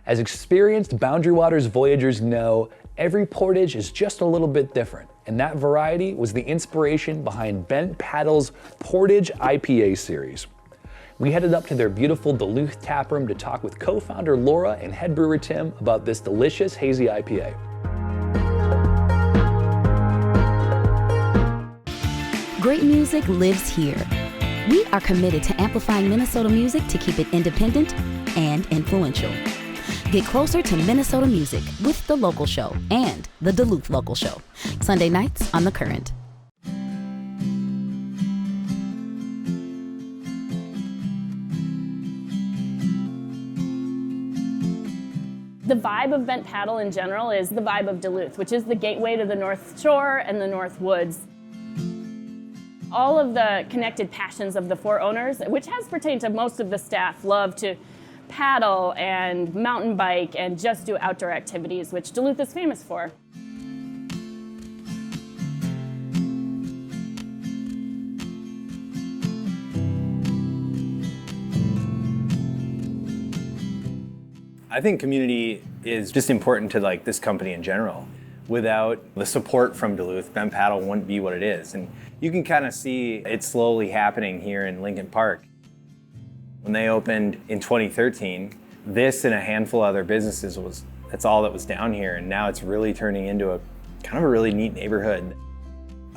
As experienced Boundary Waters Voyagers know, every portage is just a little bit different, and that variety was the inspiration behind Bent Paddle's Pordij IPA series. We headed up to their beautiful Duluth taproom to talk with co-founder Laura and head brewer Tim about this delicious hazy IPA. Great music lives here. We are committed to amplifying Minnesota music to keep it independent and influential. Get closer to Minnesota music with The Local Show and The Duluth Local Show, Sunday nights on The Current. The vibe of Bent Paddle in general is the vibe of Duluth, which is the gateway to the North Shore and the North Woods. All of the connected passions of the four owners, which has pertained to most of the staff, love to paddle and mountain bike and just do outdoor activities, which Duluth is famous for. I think community is just important to this company in general. Without the support from Duluth, Bent Paddle wouldn't be what it is. And you can kind of see it slowly happening here in Lincoln Park. When they opened in 2013, this and a handful of other businesses that's all that was down here. And now it's really turning into a kind of a really neat neighborhood.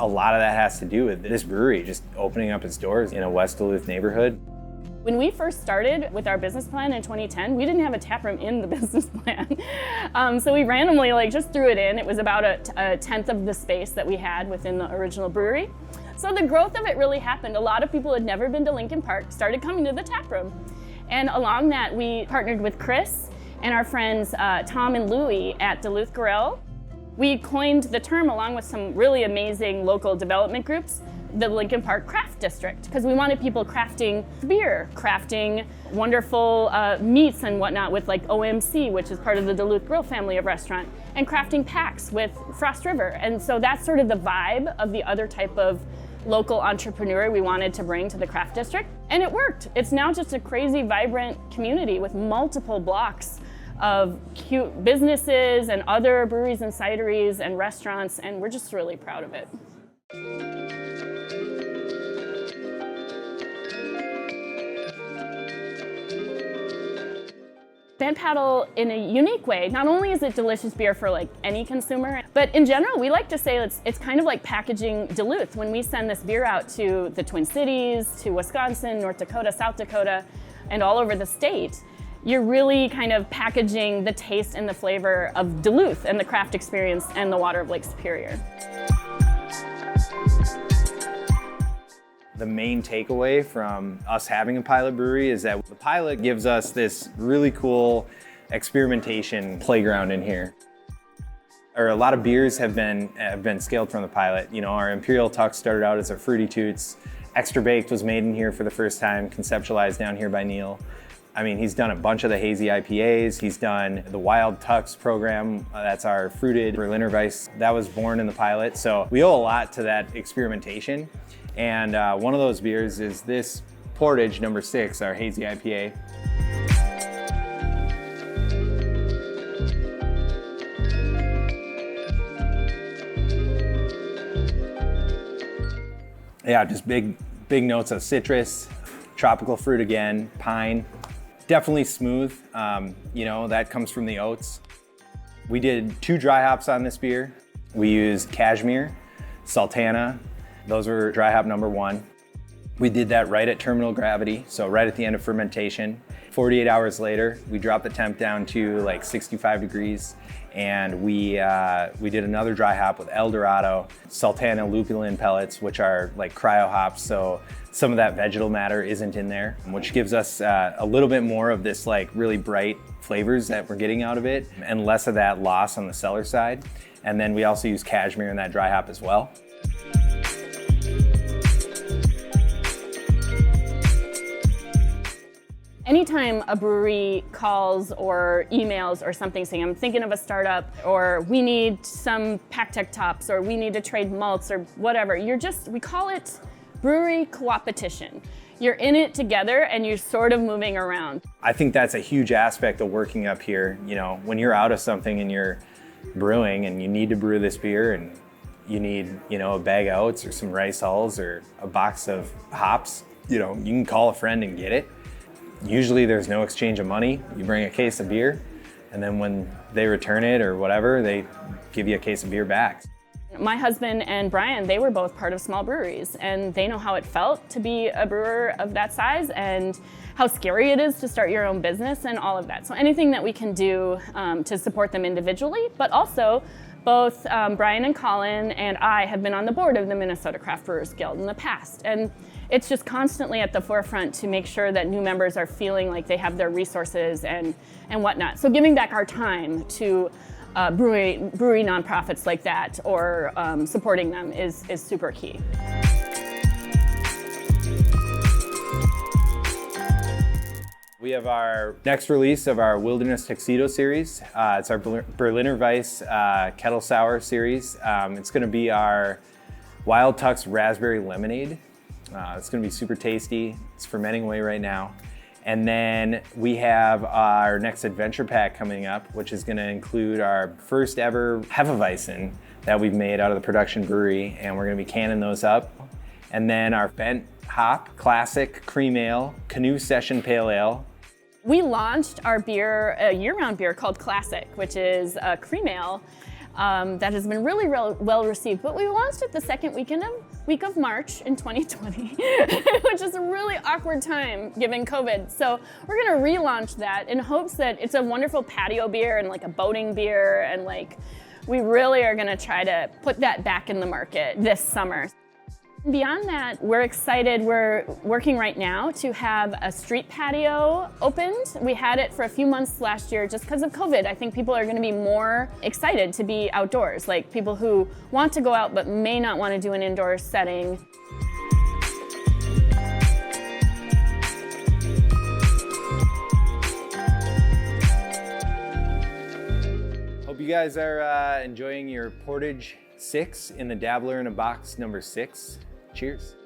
A lot of that has to do with this brewery just opening up its doors in a West Duluth neighborhood. When we first started with our business plan in 2010, we didn't have a tap room in the business plan. So we randomly just threw it in. It was about a tenth of the space that we had within the original brewery. So the growth of it really happened. A lot of people had never been to Lincoln Park, started coming to the tap room. And along that, we partnered with Chris and our friends Tom and Louie at Duluth Grill. We coined the term, along with some really amazing local development groups, the Lincoln Park Craft District, because we wanted people crafting beer, crafting wonderful meats and whatnot with OMC, which is part of the Duluth Grill family of restaurant, and crafting packs with Frost River. And so that's sort of the vibe of the other type of local entrepreneur we wanted to bring to the Craft District. And it worked. It's now just a crazy, vibrant community with multiple blocks of cute businesses and other breweries and cideries and restaurants, and we're just really proud of it. Bent Paddle, in a unique way, not only is it delicious beer for any consumer, but in general, we like to say it's kind of like packaging Duluth. When we send this beer out to the Twin Cities, to Wisconsin, North Dakota, South Dakota, and all over the state, you're really kind of packaging the taste and the flavor of Duluth and the craft experience and the water of Lake Superior. The main takeaway from us having a pilot brewery is that the pilot gives us this really cool experimentation playground in here. A lot of beers have been scaled from the pilot. Our Imperial Tux started out as a Fruity Toots. Extra Baked was made in here for the first time, conceptualized down here by Neil. He's done a bunch of the hazy IPAs. He's done the Wild Tux program. That's our fruited Berliner Weiss. That was born in the pilot. So we owe a lot to that experimentation. And one of those beers is this Pordij number 6, our hazy IPA. Yeah, just big notes of citrus, tropical fruit again, pine. Definitely smooth, that comes from the oats. We did 2 dry hops on this beer. We used cashmere, sultana. Those were dry hop number 1. We did that right at terminal gravity, so right at the end of fermentation. 48 hours later, we dropped the temp down to 65 degrees, and we did another dry hop with El Dorado, sultana lupulin pellets, which are cryo hops, so some of that vegetal matter isn't in there, which gives us a little bit more of this really bright flavors that we're getting out of it, and less of that loss on the cellar side. And then we also use cashmere in that dry hop as well. Anytime a brewery calls or emails or something saying, I'm thinking of a startup, or we need some pack tech tops, or we need to trade malts or whatever, we call it brewery coopetition. you're in it together and you're sort of moving around. I think that's a huge aspect of working up here. You know, when you're out of something and you're brewing and you need to brew this beer and you need, you know, a bag of oats or some rice hulls or a box of hops, you know, you can call a friend and get it. Usually there's no exchange of money. You bring a case of beer, and then when they return it or whatever, they give you a case of beer back. My husband and Brian, they were both part of small breweries, and they know how it felt to be a brewer of that size and how scary it is to start your own business and all of that. So anything that we can do to support them individually, but also both Brian and Colin and I have been on the board of the Minnesota Craft Brewers Guild in the past. And it's just constantly at the forefront to make sure that new members are feeling like they have their resources and whatnot. So giving back our time to brewery nonprofits like that, or supporting them is super key. We have our next release of our Wilderness Tuxedo series. It's our Berliner Weiss Kettle Sour series. It's going to be our Wild Tux Raspberry Lemonade. It's going to be super tasty. It's fermenting away right now. And then we have our next adventure pack coming up, which is going to include our first ever Hefeweizen that we've made out of the production brewery, and we're going to be canning those up. And then our bent hop classic cream ale, Canoe Session Pale Ale. We launched our beer, a year-round beer called Classic, which is a cream ale that has been really well received. But we launched it the second week of March in 2020, which is a really awkward time given COVID. So we're gonna relaunch that in hopes that it's a wonderful patio beer and like a boating beer, and like we really are gonna try to put that back in the market this summer. Beyond that, we're excited. We're working right now to have a street patio opened. We had it for a few months last year just because of COVID. I think people are going to be more excited to be outdoors, like people who want to go out but may not want to do an indoor setting. Hope you guys are enjoying your Pordij 6 in the Dabbler in a box number 6. Cheers.